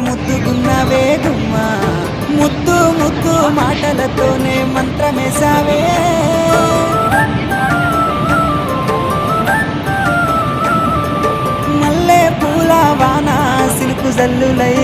ముద్దుగున్నవే గుమ్మ ముద్దు ముద్దు మాటలతోనే మంత్రమేసావే మల్లె పూల వాన సిలుకు జల్లులై